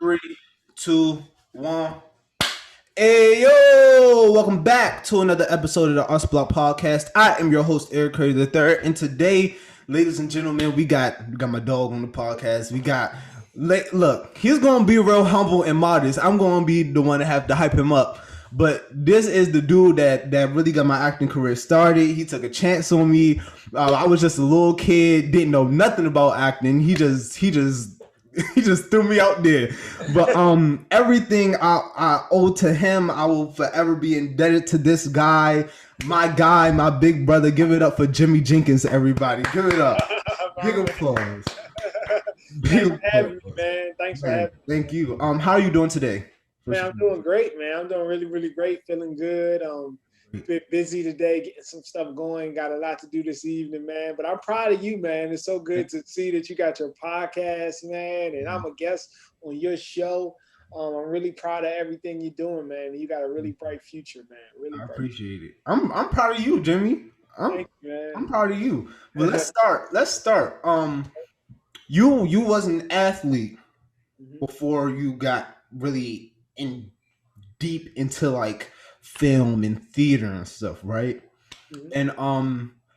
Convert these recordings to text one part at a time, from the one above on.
Three, two, one. Hey yo! Welcome back to another episode of the ArtsBlock podcast. I am your host, Eric Curry III, and today, ladies and gentlemen, we got my dog on the podcast. Look, he's gonna be real humble and modest. I'm gonna be the one to have to hype him up. But this is the dude that really got my acting career started. He took a chance on me. I was just a little kid, didn't know nothing about acting. He just he just threw me out there. But everything I owe to him, I will forever be indebted to this guy, my big brother. Give it up for Jimmy Jenkins, everybody. Give it up. Big applause. Thanks for having me, man. Thanks for having me. Thank you. How are you doing today? Man, I'm doing great, man. I'm doing really, really great. Feeling good. Been busy today, getting some stuff going. Got a lot to do this evening, man. But I'm proud of you, man. It's so good to see that you got your podcast, man. And I'm a guest on your show. I'm really proud of everything you're doing, man. You got a really bright future, man. Really. I appreciate it. I'm proud of you, Jimmy. Thank you, man. I'm proud of you. But let's start. You was an athlete before you got really in deep into like film and theater and stuff, right? And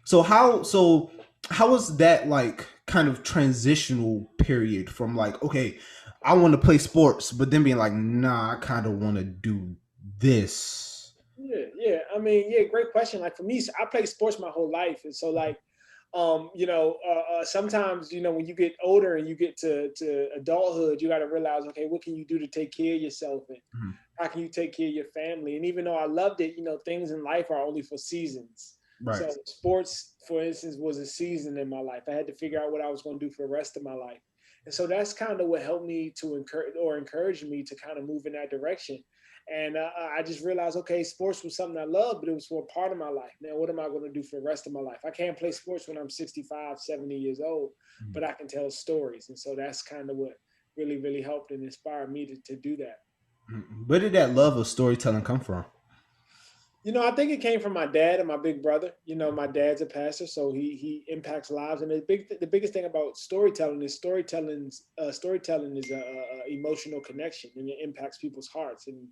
so how was that like kind of transitional period from like, okay, I want to play sports, but then being like, nah, I kind of want to do this. Yeah. I mean, great question. Like for me, I played sports my whole life, and so like sometimes, when you get older and you get to adulthood, you got to realize, okay, what can you do to take care of yourself, and how can you take care of your family? And even though I loved it, things in life are only for seasons. Right. So sports, for instance, was a season in my life. I had to figure out what I was going to do for the rest of my life. And so that's kind of what helped me to encourage me to kind of move in that direction. And I just realized, okay, sports was something I loved, but it was for a part of my life. Now, what am I going to do for the rest of my life? I can't play sports when I'm 65, 70 years old, but I can tell stories. And so that's kind of what really, really helped and inspired me to do that. Where did that love of storytelling come from? I think it came from my dad and my big brother. My dad's a pastor, so he impacts lives. And the biggest thing about storytelling is storytelling is a emotional connection, and it impacts people's hearts and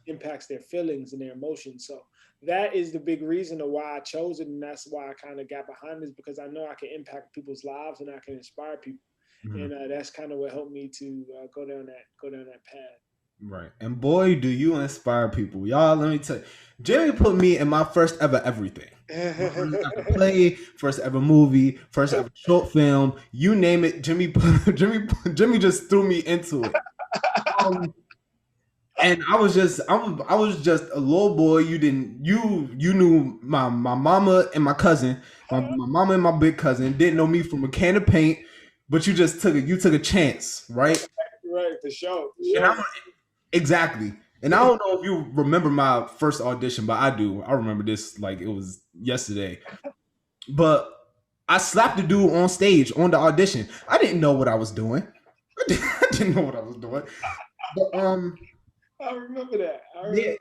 impacts their feelings and their emotions. So that is the big reason of why I chose it, and that's why I kind of got behind this, because I know I can impact people's lives and I can inspire people, and that's kind of what helped me to go down that path. Right. And boy, do you inspire people. Y'all, let me tell you, Jimmy put me in my first ever everything. First ever play, first ever movie, first ever short film, you name it, Jimmy just threw me into it. And I was just a little boy. You knew my mama and my cousin, my mama and my big cousin didn't know me from a can of paint, but you took a chance, right? Right, for sure. Exactly. And I don't know if you remember my first audition, but I do. I remember this like it was yesterday. But I slapped the dude on stage on the audition. I didn't know what I was doing. I didn't know what I was doing. But I remember that. Yeah.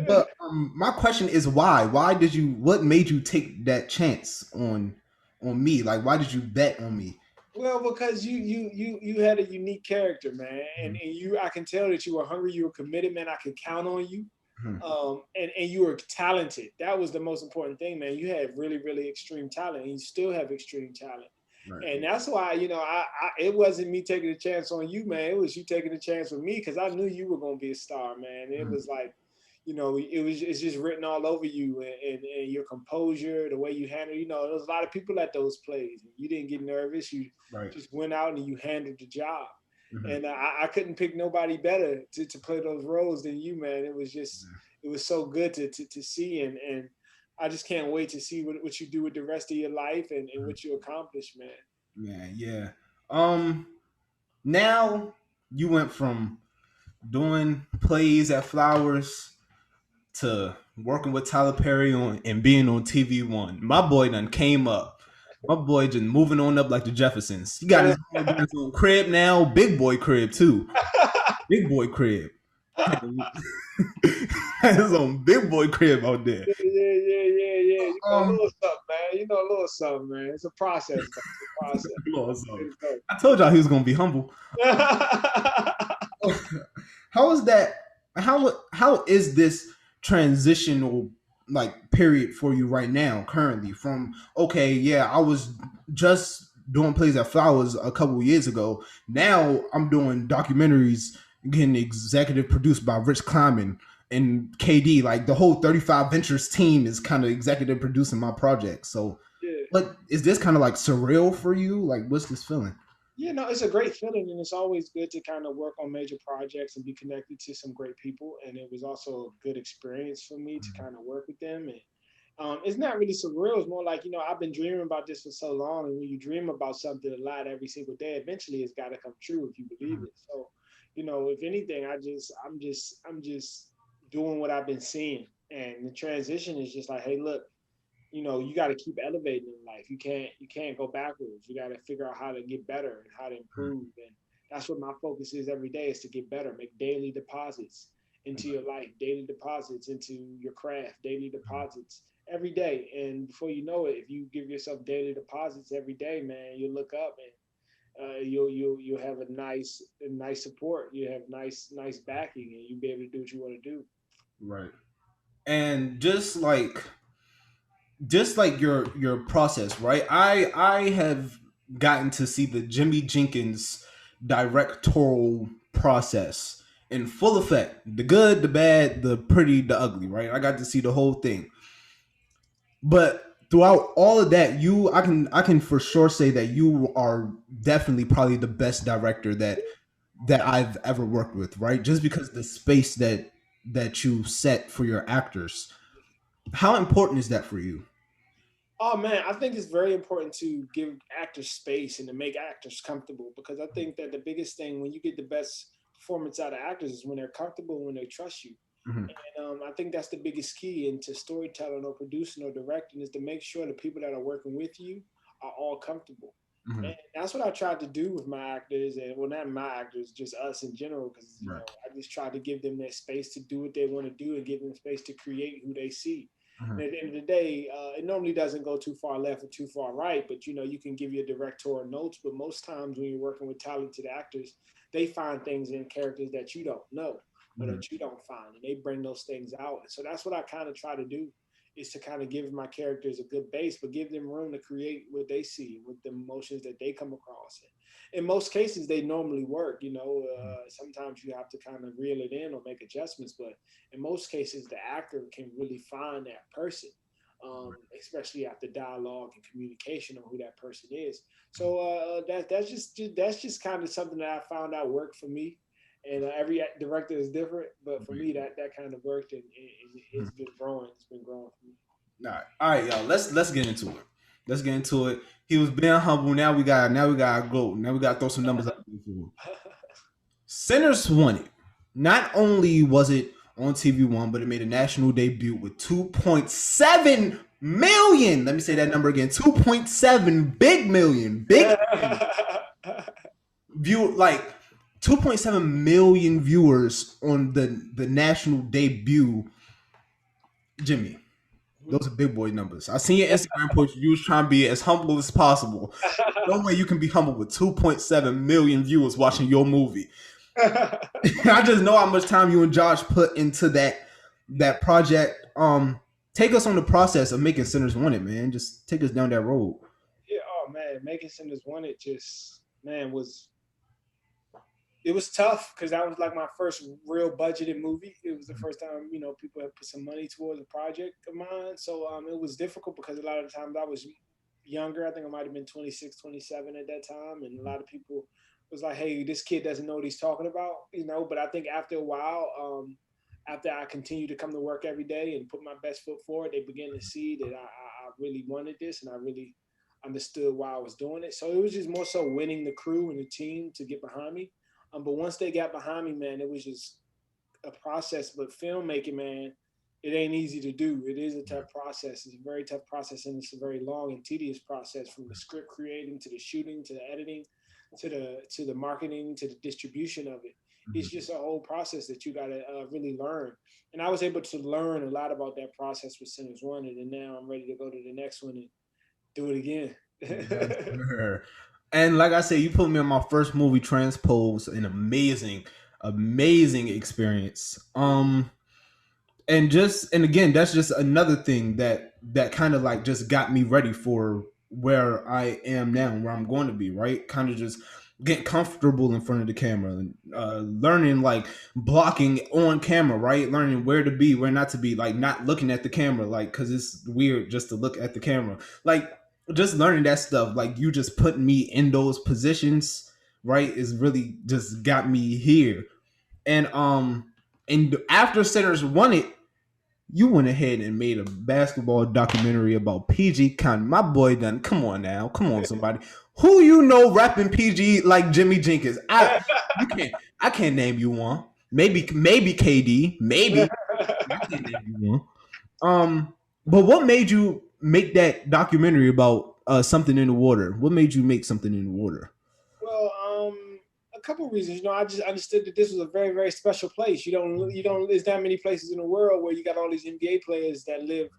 But my question is why? What made you take that chance on me? Like why did you bet on me? Well, because you had a unique character, man, and I can tell that you were hungry, you were committed, man. I could count on you, and you were talented. That was the most important thing, man. You had really, really extreme talent, and you still have extreme talent, and that's why it wasn't me taking a chance on you, man. It was you taking a chance with me, because I knew you were gonna be a star, man. It was like, it's just written all over you, and your composure, the way you handle. There was a lot of people at those plays. You didn't get nervous. You just went out and you handled the job. And I couldn't pick nobody better to play those roles than you, man. It was just, it was so good to see, and I just can't wait to see what you do with the rest of your life and what you accomplish, man. Yeah. Now you went from doing plays at Flowers to working with Tyler Perry and being on TV One. My boy done came up. My boy just moving on up like the Jeffersons. He got his own crib now, big boy crib too. Big boy crib. His own big boy crib out there. Yeah. A little something, man. A little something, man. It's a process. I told y'all he was gonna be humble. How is that? How is this transitional like period for you right now? Currently, from okay, yeah, I was just doing plays at Flowers a couple of years ago. Now I'm doing documentaries, getting executive produced by Rich Kleiman and KD. Like the whole 35 Ventures team is kind of executive producing my project. So, Yeah. what is this kind of like surreal for you? Like, what's this feeling? Yeah, no, it's a great feeling, and it's always good to kind of work on major projects and be connected to some great people. And it was also a good experience for me to kind of work with them. And it's not really surreal. It's more like, I've been dreaming about this for so long. And when you dream about something a lot every single day, eventually it's got to come true if you believe it. So, if anything, I'm just doing what I've been seeing. And the transition is just like, hey, look, you got to keep elevating in life. You can't go backwards. You got to figure out how to get better and how to improve. And that's what my focus is every day, is to get better, make daily deposits into your life, daily deposits into your craft, daily deposits every day. And before you know it, if you give yourself daily deposits every day, man, you look up and you'll have a nice support. You have nice backing, and you'll be able to do what you want to do. Right. And just like your process, right? I have gotten to see the Jimmy Jenkins directorial process in full effect. The good, the bad, the pretty, the ugly, right? I got to see the whole thing. But throughout all of that, I can for sure say that you are definitely probably the best director that I've ever worked with, right? Just because the space that you set for your actors. How important is that for you? Oh man, I think it's very important to give actors space and to make actors comfortable, because I think that the biggest thing when you get the best performance out of actors is when they're comfortable, when they trust you. Mhm. And I think that's the biggest key into storytelling or producing or directing, is to make sure the people that are working with you are all comfortable. And Mhm. that's what I tried to do with my actors, and well, not my actors, just us in general, because Right. I just tried to give them that space to do what they want to do and give them space to create who they see. Mhm. And at the end of the day, it normally doesn't go too far left or too far right, but you can give your directorial notes. But most times when you're working with talented actors, they find things in characters that you don't know or Mhm. that you don't find, and they bring those things out. And so that's what I kind of try to do, is to kind of give my characters a good base, but give them room to create what they see with the emotions that they come across. And in most cases, they normally work. Sometimes you have to kind of reel it in or make adjustments, but in most cases, the actor can really find that person, especially after dialogue and communication on who that person is. So that's just kind of something that I found out worked for me. And every director is different, but for me, that kind of worked, and Mhm. it's been growing. It's been growing for me. All right, y'all. Let's get into it. Let's get into it. He was being humble. Now we got to go. Now we got to throw some numbers out there for him. Sinners won it. Not only was it on TV1, but it made a national debut with 2.7 million. Let me say that number again. 2.7 big million. Big million view, like 2.7 million viewers on the national debut. Jimmy, those are big boy numbers. I seen your Instagram post. You was trying to be as humble as possible. No way you can be humble with 2.7 million viewers watching your movie. I just know how much time you and Josh put into that project. Take us on the process of making Sinners Want It, man. Just take us down that road. Yeah, oh man, making Sinners Wanted just, man, it was tough, because that was like my first real budgeted movie. It was the first time people had put some money towards a project of mine. So it was difficult, because a lot of the times I was younger. I think I might have been 26, 27 at that time, and a lot of people was like, "Hey, this kid doesn't know what he's talking about." But I think after a while, after I continued to come to work every day and put my best foot forward, they began to see that I really wanted this, and I really understood why I was doing it. So it was just more so winning the crew and the team to get behind me. But once they got behind me, man, it was just a process. But filmmaking, man, it ain't easy to do. It is a tough process. It's a very tough process, and it's a very long and tedious process, from the script creating to the shooting to the editing to the marketing to the distribution of it. It's just a whole process that you got to really learn. And I was able to learn a lot about that process with Sinners Wanted, and now I'm ready to go to the next one and do it again. Yes, sir. And like I said, you put me in my first movie, Transpose, an amazing. amazing experience. And again, that's just another thing that kind of like just got me ready for where I am now, where I'm going to be, right? Kind of just getting comfortable in front of the camera and learning like blocking on camera, right? Learning where to be, where not to be, like not looking at the camera, like because it's weird just to look at the camera, like just learning that stuff, like you just putting me in those positions, right, is really just got me here. And after Sinners won it, you went ahead and made a basketball documentary about PG County. My boy done. Come on now. Come on, somebody. Who you know rapping PG like Jimmy Jenkins? You can't I can't name you one. Maybe KD. Maybe. I can't name you one. But what made you make that documentary about something in the water? What made you make something in the water? Well, a couple of reasons. I just understood that this was a very, very special place. There's not many places in the world where you got all these NBA players that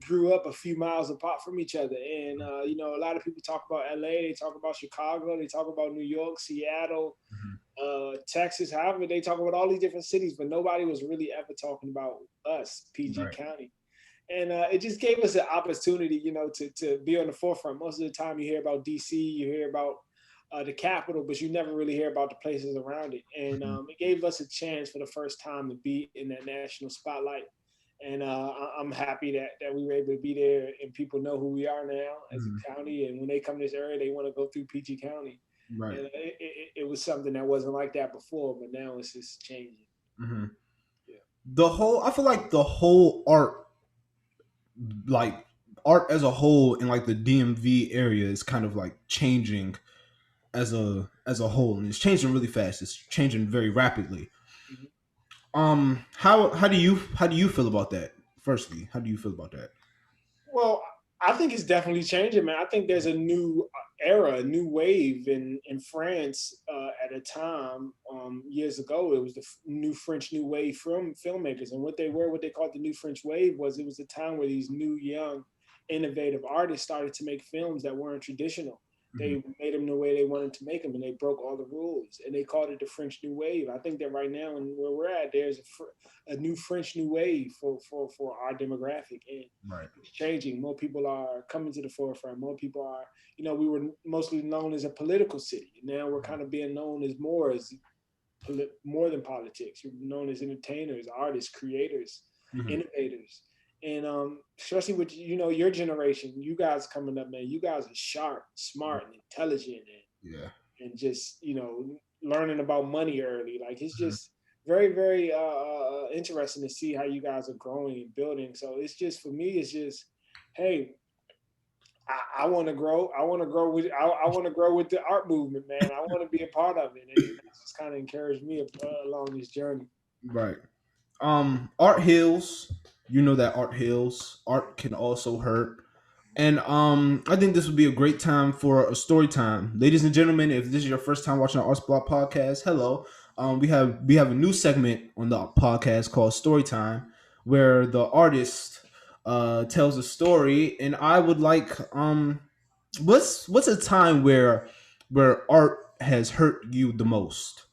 grew up a few miles apart from each other. And, a lot of people talk about LA, they talk about Chicago, they talk about New York, Seattle, Texas, however, they talk about all these different cities, but nobody was really ever talking about us, PG Right. County. And it just gave us an opportunity, to be on the forefront. Most of the time you hear about DC, you hear about the capital, but you never really hear about the places around it. And it gave us a chance for the first time to be in that national spotlight. And I'm happy that we were able to be there, and people know who we are now as a county. And when they come to this area, they want to go through PG County. Right. And it was something that wasn't like that before, but now it's just changing. Mm-hmm. Yeah. I feel like the whole like art as a whole in like the DMV area is kind of like changing as a whole, and it's changing really fast. It's changing very rapidly. Mhm. How do you feel about that? Firstly, how do you feel about that? Well, I think it's definitely changing, man. I think there's a new era, a new wave in France at a time years ago. It was the new French New Wave filmmakers, and what they called the new French Wave was it was a time where these new, young, innovative artists started to make films that weren't traditional. Mm-hmm. They made them the way they wanted to make them, and they broke all the rules. And they called it the French New Wave. I think that right now, and where we're at, there's a new French New Wave for our demographic, and Right. it's changing. More people are coming to the forefront. More people are, we were mostly known as a political city. Now we're kind of being known as more than politics. We're known as entertainers, artists, creators, Mm-hmm. innovators. And especially with your generation, you guys coming up, man, you guys are sharp, smart, and intelligent, Yeah. and just learning about money early. Like it's just very, very interesting to see how you guys are growing and building. So it's just for me, it's just, hey, I want to grow. I want to grow with. I want to grow with the art movement, man. I want to be a part of it, and that's just kind of encouraged me along this journey. Right. Art heals. You know that art heals. Art can also hurt. And I think this would be a great time for a story time, ladies and gentlemen. If this is your first time watching our ArtsBlock podcast, hello. We have a new segment on the podcast called Story Time, where the artist tells a story, and I would like what's a time where art has hurt you the most,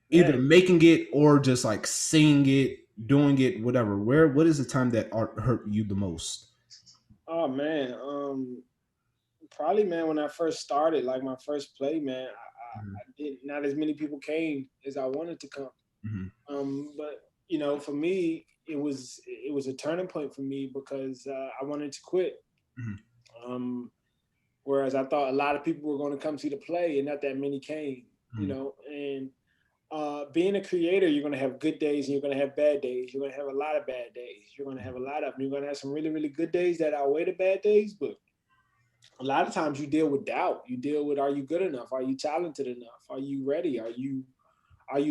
either Man, making it or just like seeing it, doing it, whatever. What is the time that art hurt you the most? oh man, probably man when I first started, like my first play, man, I did not as many people came as I wanted to come. Mm-hmm. But for me, it was a turning point for me because I wanted to quit. Mm-hmm. Um, Whereas I thought a lot of people were going to come see the play, and not that many came. And being a creator, you're going to have good days and you're going to have bad days. You're going to have a lot of bad days. You're going to have a lot of them. You're going to have some really, really good days that outweigh the bad days, but a lot of times you deal with doubt. You deal with, are you good enough? Are you talented enough? Are you ready? Are you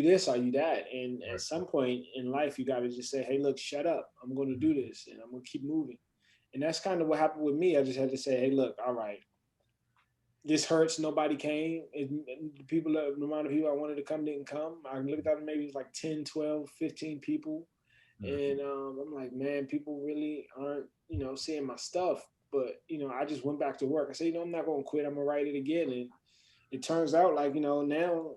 this? Are you that? And at Right. some point in life, you got to just say, hey, look, shut up. I'm going to do this and I'm going to keep moving. And that's kind of what happened with me. I just had to say, hey, look, all right, this hurts. Nobody came. The amount of people I wanted to come didn't come. I looked at it, maybe it was like 10, 12, 15 people. Mm-hmm. And I'm like, man, people really aren't, seeing my stuff. But, I just went back to work. I said, I'm not going to quit. I'm going to write it again. And it turns out like, now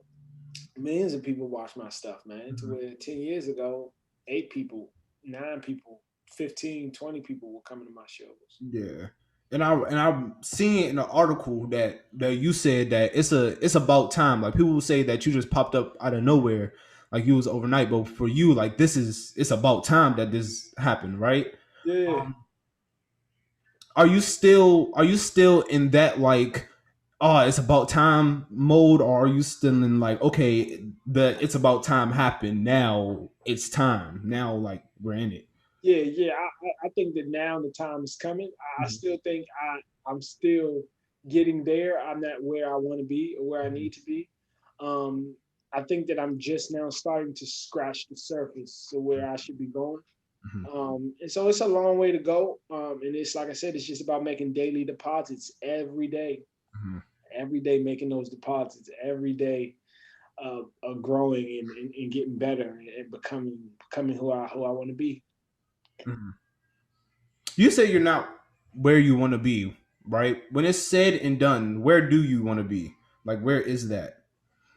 millions of people watch my stuff, man. To where 10 years ago, 8 people, 9 people, 15, 20 people were coming to my shows. Yeah. And I'm seeing in an article that you said that it's about time. Like people will say that you just popped up out of nowhere, like you was overnight. But for you, like it's about time that this happened, right? Yeah. Um, are you still in that like, oh, it's about time mode, or are you still in like, okay, the it's about time happened, now it's time, now like we're in it? Yeah. I think that now the time is coming. I Mhm, still think I'm still getting there. I'm not where I want to be or where I mhm, need to be. Um, I think that I'm just now starting to scratch the surface of where I should be going. mhm, And so it's a long way to go. And it's like I said, it's just about making daily deposits mhm, every day making those deposits, every day growing and getting better and becoming who I want to be. mhm. You say you're not where you want to be, right? When it's said and done, where do you want to be? Like, where is that?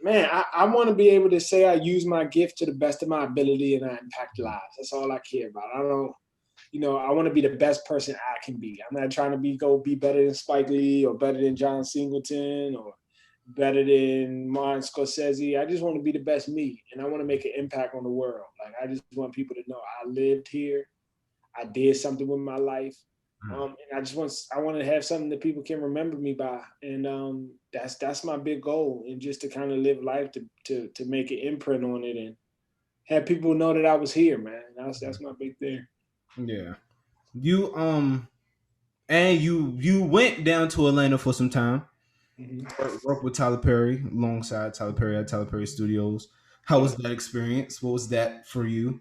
Man, I want to be able to say I use my gift to the best of my ability and I impact lives. That's all I care about. I don't, I want to be the best person I can be. I'm not trying to be better than Spike Lee or better than John Singleton or better than Martin Scorsese. I just want to be the best me, and I want to make an impact on the world. Like I just want people to know I lived here. I did something with my life. And I want to have something that people can remember me by, and that's my big goal, and just to kind of live life to make an imprint on it and have people know that I was here, man. That's my big thing. Yeah. You and you went down to Atlanta for some time. Mm-hmm. Work with Tyler Perry alongside Tyler Perry at Tyler Perry Studios. How Yeah. was that experience? What was that for you?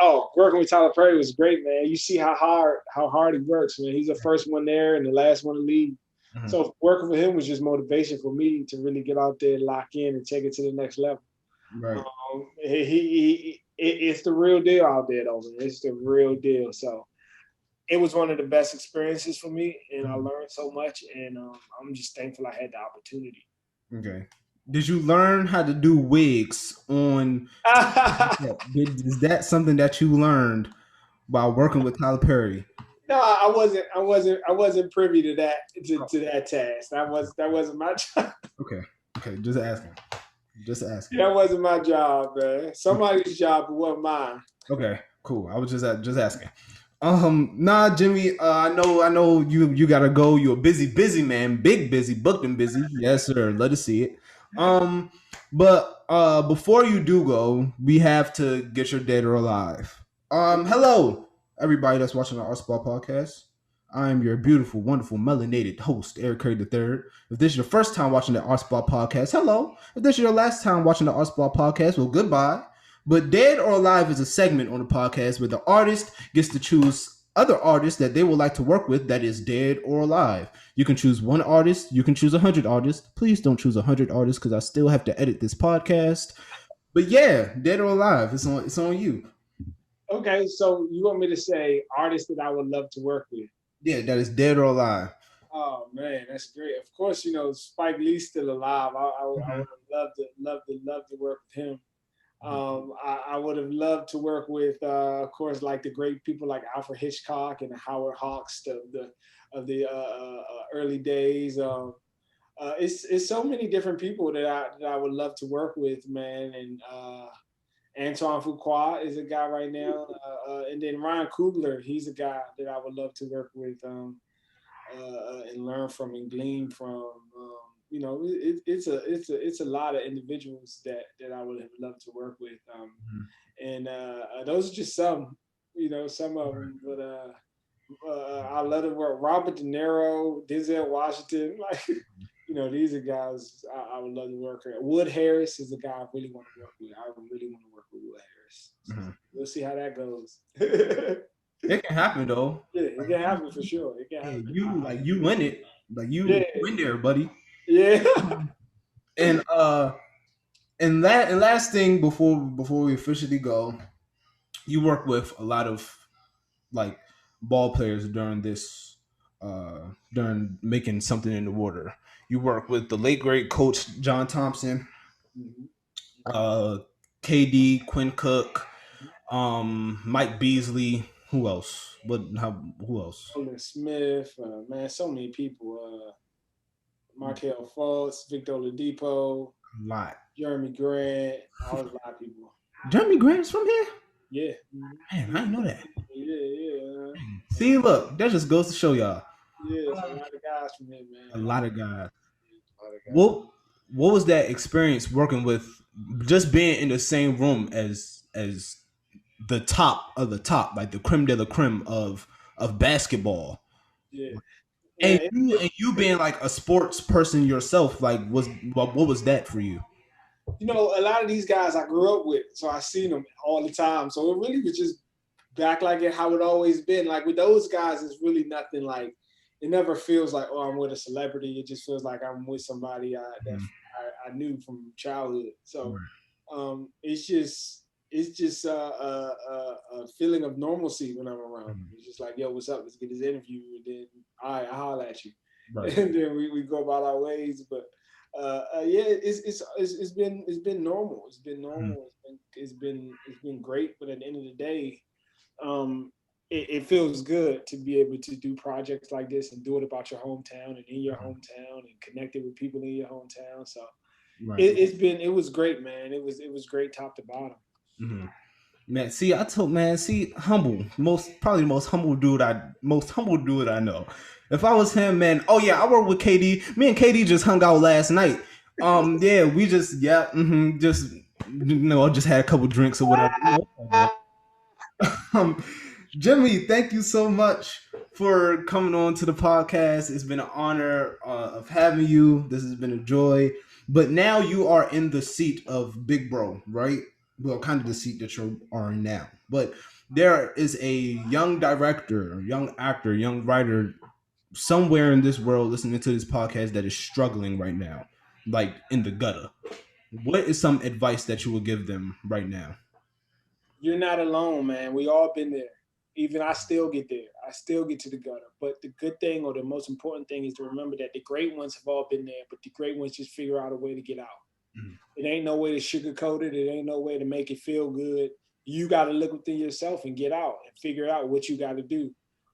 Oh, working with Tyler Perry was great, man. You see how hard he works, man. He's the first one there and the last one to leave. Mhm. So working with him was just motivation for me to really get out there, lock in, and take it to the next level. Right. It's the real deal out there, though. Man. It's the real deal. So it was one of the best experiences for me, and I Mhm. learned so much. And I'm just thankful I had the opportunity. Okay. Did you learn how to do wigs on? Is that something that you learned while working with Tyler Perry? No, I wasn't privy to that task. That wasn't my job. Okay. Okay. Just asking. Just asking. That wasn't my job, man. Somebody's job, it wasn't mine. Okay. Cool. I was just asking. Nah, Jimmy. I know. You gotta go. You're a busy man. Big busy. Booked and busy. Yes, sir. Let us see it. Um, but before you do go, we have to get your dead or alive. Hello, everybody that's watching the ArtsBlock podcast. I am your beautiful, wonderful, melanated host, Eric Curry III. If this is your first time watching the ArtsBlock podcast, hello. If this is your last time watching the ArtsBlock podcast, well, goodbye. But Dead or Alive is a segment on the podcast where the artist gets to choose other artists that they would like to work with that is dead or alive. You can choose one artist, you can choose 100 artists. Please don't choose 100 artists because I still have to edit this podcast. But yeah, dead or alive, it's on you. Okay, so you want me to say artists that I would love to work with? Yeah, that is dead or alive. Oh man, that's great. Of course, Spike Lee's still alive. I Mhm, would have loved to work with him. mhm, I would have loved to work with, of course, like the great people like Alfred Hitchcock and Howard Hawks of the early days. It's so many different people that I would love to work with, man. And Antoine Fuqua is a guy right now, and then Ryan Coogler, he's a guy that I would love to work with. And learn from and glean from. It's a lot of individuals that I would have loved to work with, mhm. and those are just some, some of them. But I love to work Robert De Niro, Denzel Washington, like. These are guys I would love to work with. Wood Harris is a guy I really want to work with. I really want to work with Wood Harris. So Mhm. we'll see how that goes. It can happen though. Yeah, it can happen for sure. It can Yeah, happen. you win it. Like Yeah, you in there, buddy. yeah. And last thing before we officially go, you work with a lot of like ball players during making something in the water. You work with the late great coach John Thompson. Mhm. KD, Quinn Cook, Mike Beasley. Who else? Who else? Olin Smith, man, so many people. Markel Fultz, Victor Oladipo, A lot. Jeremy Grant, a lot of people. Jeremy Grant's from here? Yeah. Man, I didn't know that. Yeah. See, look, that just goes to show y'all. Yeah, it's a lot of guys from here, man. A lot of guys. A lot of guys. What was that experience working with, just being in the same room as the top of the top, like the creme de la creme of basketball? Yeah. And Yeah. you being like a sports person yourself, like what was that for you? You know, a lot of these guys I grew up with, so I seen them all the time. So it really was just back like it how it always been. Like with those guys, it's really nothing like. It never feels like, oh, I'm with a celebrity. It just feels like I'm with somebody that I knew from childhood. So it's just a feeling of normalcy when I'm around. It's just like, yo, what's up? Let's get this interview, and then all right, I'll holler at you, right. And then we go about our ways. But yeah, it's been normal. It's been normal. It's been great. But at the end of the day, it feels good to be able to do projects like this and do it about your hometown and in your hometown and connected with people in your hometown. So it was great, man. It was great top to bottom. Mm-hmm. Man, see, humble, probably the most humble dude I know. If I was him, man, oh yeah, I work with KD. Me and KD just hung out last night. Yeah, we just just had a couple drinks or whatever. Jimmy, thank you so much for coming on to the podcast. It's been an honor of having you. This has been a joy. But now you are in the seat of Big Bro, right? Well, kind of the seat that you are in now. But there is a young director, young actor, young writer somewhere in this world listening to this podcast that is struggling right now, like in the gutter. What is some advice that you would give them right now? You're not alone, man. We all been there. Even I still get there. I still get to the gutter. But the good thing, or the most important thing, is to remember that the great ones have all been there, but the great ones just figure out a way to get out. Mm-hmm. It ain't no way to sugarcoat it. It ain't no way to make it feel good. You got to look within yourself and get out and figure out what you got to do.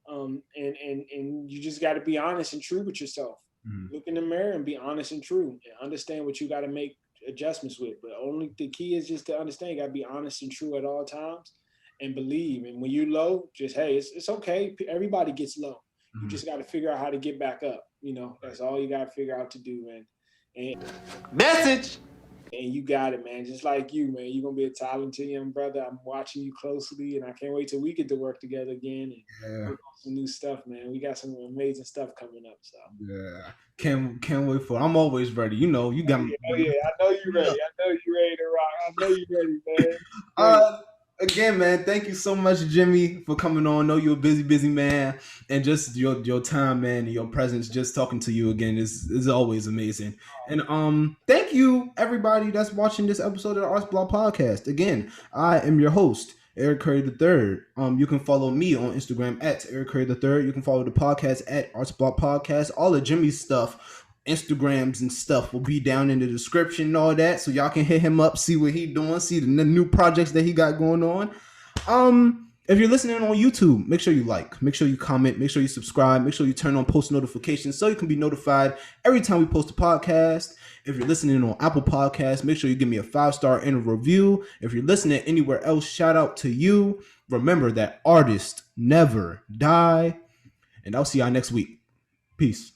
And you just got to be honest and true with yourself. Mm-hmm. Look in the mirror and be honest and true and understand what you got to make adjustments with. But only the key is just to understand you got to be honest and true at all times and believe. And when you're low, just, hey, it's okay. Everybody gets low. Mm-hmm. You just got to figure out how to get back up. You know, that's all you got to figure out to do, man. And message. And you got it, man. Just like you, man. You're going to be a talented young brother. I'm watching you closely, and I can't wait till we get to work together again and work on some new stuff, man. We got some amazing stuff coming up. So yeah, can't wait for it. I'm always ready. You know, you got me. Oh yeah, I know you're ready. I know you're ready to rock. I know you're ready, man. Again, man, thank you so much, Jimmy, for coming on. I know you're a busy man, and just your time, man, and your presence, just talking to you again is always amazing. And thank you everybody that's watching this episode of the ArtsBlock podcast. Again, I am your host, Eric Curry III. You can follow me on Instagram at Eric Curry III. You can follow the podcast at ArtsBlock Podcast. All of Jimmy's stuff, Instagrams and stuff, will be down in the description and all that, so y'all can hit him up, see what he doing, see the new projects that he got going on. If you're listening on YouTube, make sure you like, make sure you comment, make sure you subscribe, make sure you turn on post notifications so you can be notified every time we post a podcast. If you're listening on Apple Podcasts, make sure you give me a 5-star and a review. If you're listening anywhere else, shout out to you. Remember that artists never die. And I'll see y'all next week. Peace.